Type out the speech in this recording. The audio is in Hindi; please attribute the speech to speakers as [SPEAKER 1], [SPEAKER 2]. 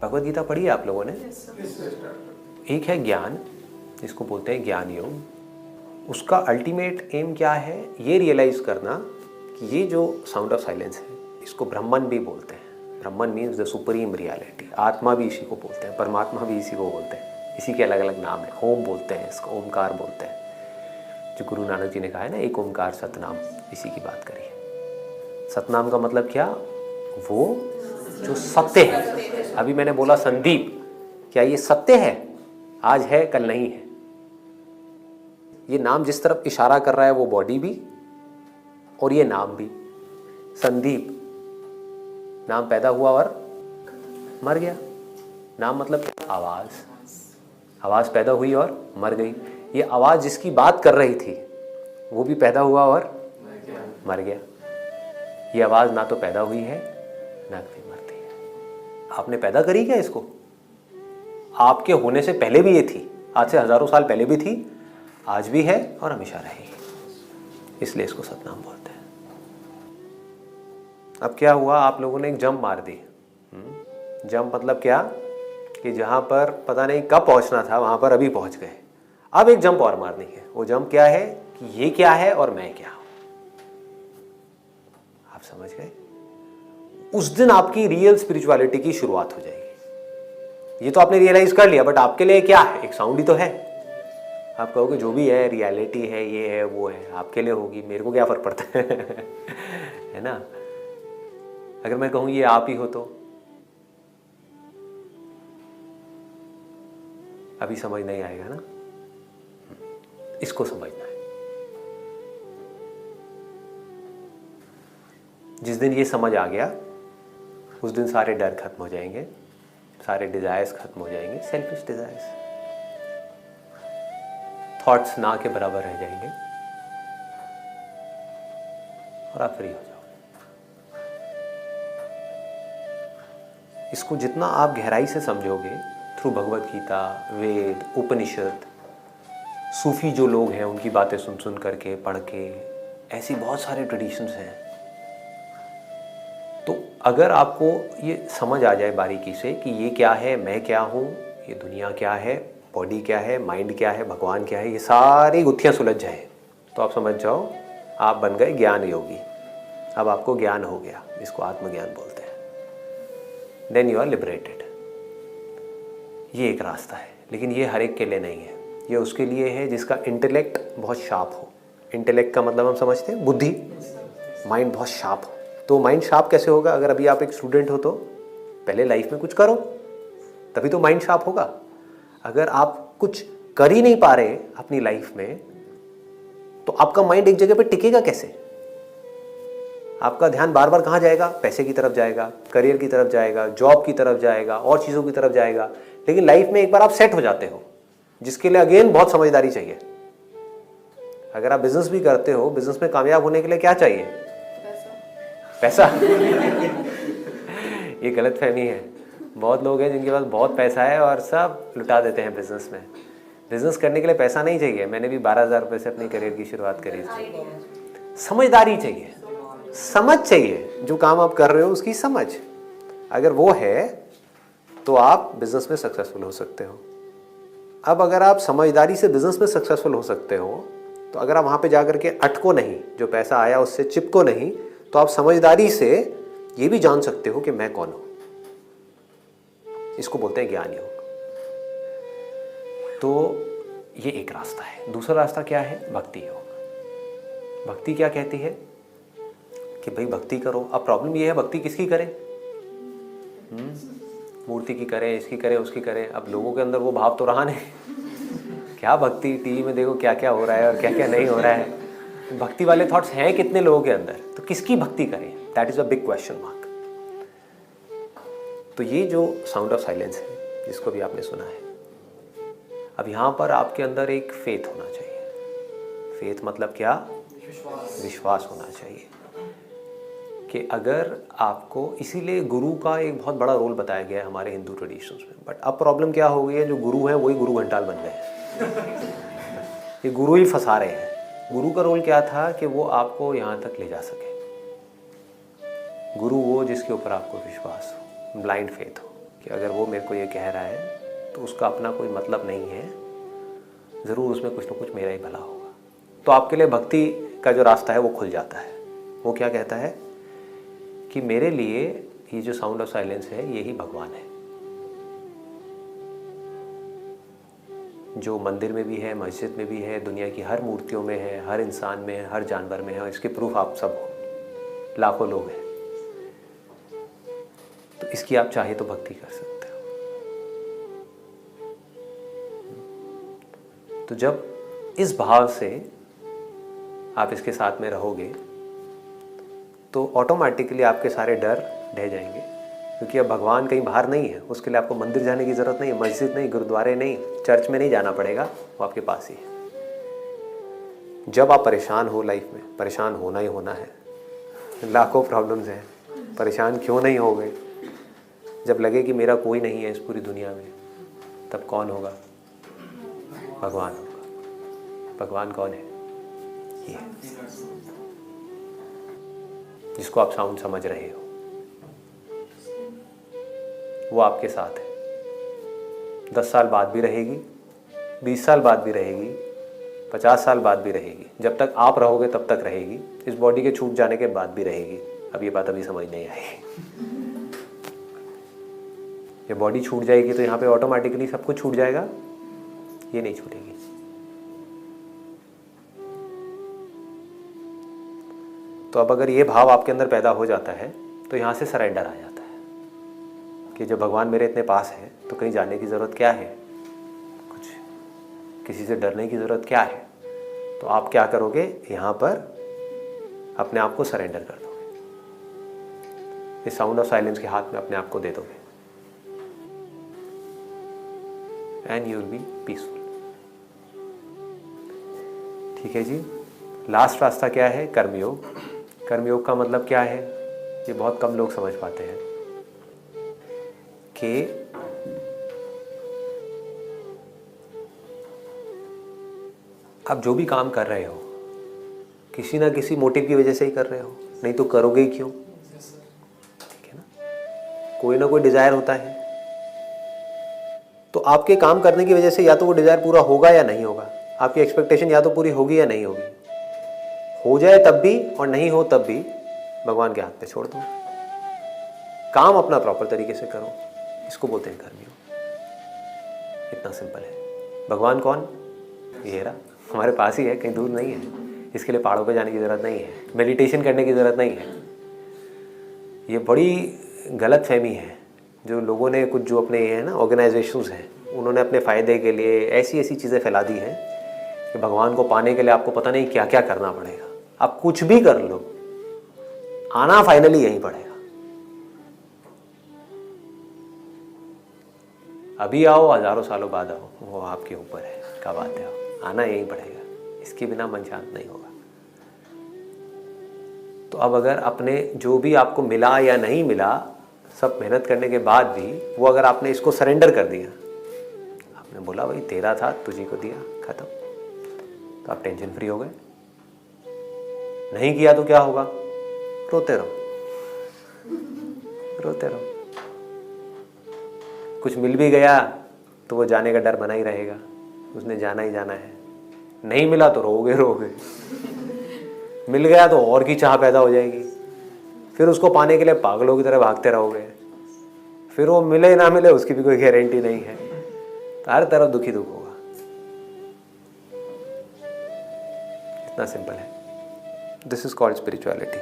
[SPEAKER 1] भगवद गीता पढ़ी है आप लोगों ने? एक है ज्ञान, जिसको बोलते हैं ज्ञान योग। उसका अल्टीमेट एम क्या है? ये रियलाइज करना कि ये जो साउंड ऑफ साइलेंस है इसको ब्रह्मन भी बोलते हैं। ब्रह्मन मीन्स द सुप्रीम रियलिटी। आत्मा भी इसी को बोलते हैं, परमात्मा भी इसी को बोलते हैं। इसी के अलग अलग नाम है। ओम बोलते हैं इसको, ओमकार बोलते हैं। जो गुरु नानक जी ने कहा है ना, एक ओमकार सतनाम, इसी की बात करी है। सतनाम का मतलब क्या? वो जो सत्य है। अभी मैंने बोला संदीप, क्या ये सत्य है? आज है कल नहीं है। ये नाम जिस तरफ इशारा कर रहा है वो बॉडी भी और ये नाम भी। संदीप नाम पैदा हुआ और मर गया। नाम मतलब आवाज। आवाज पैदा हुई और मर गई। ये आवाज जिसकी बात कर रही थी वो भी पैदा हुआ और मर गया। ये आवाज ना तो पैदा हुई है ना कभी मरती है। आपने पैदा करी क्या इसको? आपके होने से पहले भी ये थी, आज से हजारों साल पहले भी थी, आज भी है और हमेशा रहेगी। इसलिए इसको सतनाम बोलते हैं। अब क्या हुआ, आप लोगों ने एक जंप मार दी। जंप मतलब क्या? कि जहां पर पता नहीं कब पहुंचना था वहां पर अभी पहुंच गए। अब एक जंप और मारनी है। वो जंप क्या है? कि ये क्या है और मैं क्या हूं। आप समझ गए? उस दिन आपकी रियल स्पिरिचुअलिटी की शुरुआत हो जाएगी। ये तो आपने रियलाइज कर लिया, बट आपके लिए क्या है? एक साउंड ही तो है। आप कहोगे जो भी है रियलिटी है, ये है वो है, आपके लिए होगी, मेरे को क्या फर्क पड़ता है ना? अगर मैं कहूं ये आप ही हो तो अभी समझ नहीं आएगा ना। इसको समझना है। जिस दिन ये समझ आ गया उस दिन सारे डर खत्म हो जाएंगे, सारे डिजायर्स खत्म हो जाएंगे। सेल्फिश डिजायर्स, थॉट्स ना के बराबर रह जाएंगे और आप फ्री हो जाओगे। इसको जितना आप गहराई से समझोगे थ्रू भगवद गीता, वेद, उपनिषद, सूफी जो लोग हैं उनकी बातें सुन सुन करके, पढ़ के, ऐसी बहुत सारे ट्रेडिशंस हैं। तो अगर आपको ये समझ आ जाए बारीकी से कि ये क्या है, मैं क्या हूँ, ये दुनिया क्या है, बॉडी क्या है, माइंड क्या है, भगवान क्या है, ये सारी गुत्थियाँ सुलझ जाए तो आप समझ जाओ आप बन गए ज्ञान योगी। अब आपको ज्ञान हो गया, इसको आत्मज्ञान बोलते हैं। Then you are liberated. ये एक रास्ता है, लेकिन ये हर एक के लिए नहीं है। ये उसके लिए है जिसका इंटेलेक्ट बहुत शार्प हो। इंटेलेक्ट का मतलब हम समझते हैं बुद्धि, माइंड बहुत शार्प हो। तो माइंड शार्प कैसे होगा? अगर अभी आप एक स्टूडेंट हो तो पहले लाइफ में कुछ करो, तभी तो माइंड शार्प होगा। अगर आप कुछ कर ही नहीं पा रहे अपनी लाइफ में तो आपका माइंड एक जगह पे टिकेगा कैसे? आपका ध्यान बार बार कहाँ जाएगा? पैसे की तरफ जाएगा, करियर की तरफ जाएगा, जॉब की तरफ जाएगा, और चीज़ों की तरफ जाएगा। लेकिन लाइफ में एक बार आप सेट हो जाते हो, जिसके लिए अगेन बहुत समझदारी चाहिए। अगर आप बिजनेस भी करते हो, बिजनेस में कामयाब होने के लिए क्या चाहिए? पैसा। ये गलतफहमी है। बहुत लोग हैं जिनके पास बहुत पैसा है और सब लुटा देते हैं बिजनेस में। बिजनेस करने के लिए पैसा नहीं चाहिए। मैंने भी 12,000 रुपये से अपनी करियर की शुरुआत करी थी। समझदारी चाहिए, समझ चाहिए। जो काम आप कर रहे हो उसकी समझ अगर वो है तो आप बिजनेस में सक्सेसफुल हो सकते हो। अब अगर आप समझदारी से बिजनेस में सक्सेसफुल हो सकते हो तो अगर आप वहाँ पे जाकर के अटको नहीं, जो पैसा आया उससे चिपको नहीं, तो आप समझदारी से ये भी जान सकते हो कि मैं कौन हूँ। इसको बोलते हैं ज्ञान योग। तो ये एक रास्ता है। दूसरा रास्ता क्या है? भक्ति योग। भक्ति क्या कहती है? कि भाई भक्ति करो। अब प्रॉब्लम ये है, भक्ति किसकी करें? मूर्ति की करें, इसकी करें, उसकी करें। अब लोगों के अंदर वो भाव तो रहा नहीं। क्या भक्ति? टीवी में देखो क्या क्या हो रहा है और क्या क्या नहीं हो रहा है। भक्ति वाले थॉट्स हैं कितने लोगों के अंदर? तो किसकी भक्ति करें? That is a big question mark. तो ये जो साउंड ऑफ साइलेंस है जिसको भी आपने सुना है, अब यहाँ पर आपके अंदर एक फेथ होना चाहिए। फेथ मतलब क्या? विश्वास होना चाहिए कि अगर आपको, इसीलिए गुरु का एक बहुत बड़ा रोल बताया गया है हमारे हिंदू ट्रेडिशंस में। बट अब प्रॉब्लम क्या हो गई है, जो गुरु हैं वही गुरु घंटाल बन गए हैं। ये गुरु ही फंसा रहे हैं। गुरु का रोल क्या था? कि वो आपको यहाँ तक ले जा सके। गुरु वो जिसके ऊपर आपको विश्वास हो, ब्लाइंड फेथ हो। कि अगर वो मेरे को ये कह रहा है तो उसका अपना कोई मतलब नहीं है, ज़रूर उसमें कुछ ना कुछ मेरा ही भला होगा। तो आपके लिए भक्ति का जो रास्ता है वो खुल जाता है। वो क्या कहता है कि मेरे लिए ये जो साउंड ऑफ साइलेंस है यही भगवान है, जो मंदिर में भी है, मस्जिद में भी है, दुनिया की हर मूर्तियों में है, हर इंसान में है, हर जानवर में है, और इसके प्रूफ आप सब हो, लाखों लोग हैं। तो इसकी आप चाहे तो भक्ति कर सकते हो। तो जब इस भाव से आप इसके साथ में रहोगे तो ऑटोमेटिकली आपके सारे डर ढह जाएंगे, क्योंकि अब भगवान कहीं बाहर नहीं है। उसके लिए आपको मंदिर जाने की ज़रूरत नहीं है, मस्जिद नहीं, गुरुद्वारे नहीं, चर्च में नहीं जाना पड़ेगा, वो आपके पास ही है। जब आप परेशान हो लाइफ में, परेशान होना ही होना है, लाखों प्रॉब्लम्स हैं, परेशान क्यों नहीं हो गए? जब लगे कि मेरा कोई नहीं है इस पूरी दुनिया में, तब कौन होगा? भगवान होगा। भगवान कौन है? ये जिसको आप साउंड समझ रहे हो, वो आपके साथ है। 10 साल बाद भी रहेगी, 20 साल बाद भी रहेगी, 50 साल बाद भी रहेगी। जब तक आप रहोगे तब तक रहेगी। इस बॉडी के छूट जाने के बाद भी रहेगी। अब ये बात अभी समझ नहीं आई। जब बॉडी छूट जाएगी तो यहाँ पे ऑटोमेटिकली सब कुछ छूट जाएगा? ये नहीं छूटेगी। तो अब अगर ये भाव आपके अंदर पैदा हो जाता है तो यहाँ से सरेंडर आ जाता है कि जब भगवान मेरे इतने पास है तो कहीं जाने की ज़रूरत क्या है, कुछ किसी से डरने की ज़रूरत क्या है। तो आप क्या करोगे? यहाँ पर अपने आप को सरेंडर कर दोगे, इस साउंड ऑफ साइलेंस के हाथ में अपने आप को दे दोगे, and you will be peaceful. ठीक है जी। लास्ट रास्ता क्या है? कर्मयोग। कर्मयोग का मतलब क्या है? ये बहुत कम लोग समझ पाते हैं कि आप जो भी काम कर रहे हो किसी ना किसी मोटिव की वजह से ही कर रहे हो, नहीं तो करोगे ही क्यों? ठीक है ना, कोई ना कोई डिजायर होता है। तो आपके काम करने की वजह से या तो वो डिजायर पूरा होगा या नहीं होगा। आपकी एक्सपेक्टेशन या तो पूरी होगी या नहीं होगी। हो जाए तब भी और नहीं हो तब भी भगवान के हाथ पे छोड़ दो। काम अपना प्रॉपर तरीके से करो, इसको बोलते हैं कर्मयोग। इतना सिंपल है। भगवान कौन? ये रहा, हमारे पास ही है, कहीं दूर नहीं है। इसके लिए पहाड़ों पे जाने की ज़रूरत नहीं है, मेडिटेशन करने की ज़रूरत नहीं है। ये बड़ी गलत फहमी है जो लोगों ने, कुछ जो अपने ये है ना ऑर्गेनाइजेशंस हैं, उन्होंने अपने फ़ायदे के लिए ऐसी ऐसी चीज़ें फैला दी हैं कि भगवान को पाने के लिए आपको पता नहीं क्या क्या करना पड़ेगा। आप कुछ भी कर लो, आना फाइनली यहीं पड़ेगा। अभी आओ, हजारों सालों बाद आओ, वो आपके ऊपर है कब आते हो, आना यहीं पड़ेगा। इसके बिना मन शांत नहीं होगा। तो अब अगर अपने जो भी आपको मिला या नहीं मिला, सब मेहनत करने के बाद भी वो अगर आपने इसको सरेंडर कर दिया, आपने बोला भाई तेरा था, तुझी को दिया, खत्म, तो आप टेंशन फ्री हो गए। नहीं किया तो क्या होगा? रोते रहो, रोते रहो। कुछ मिल भी गया तो वो जाने का डर बना ही रहेगा, उसने जाना ही जाना है। नहीं मिला तो रोगे रोगे, मिल गया तो और की चाह पैदा हो जाएगी, फिर उसको पाने के लिए पागलों की तरह भागते रहोगे। फिर वो मिले ना मिले उसकी भी कोई गारंटी नहीं है, तो हर तरफ दुखी दुख होगा। इतना सिंपल है। This is called spirituality.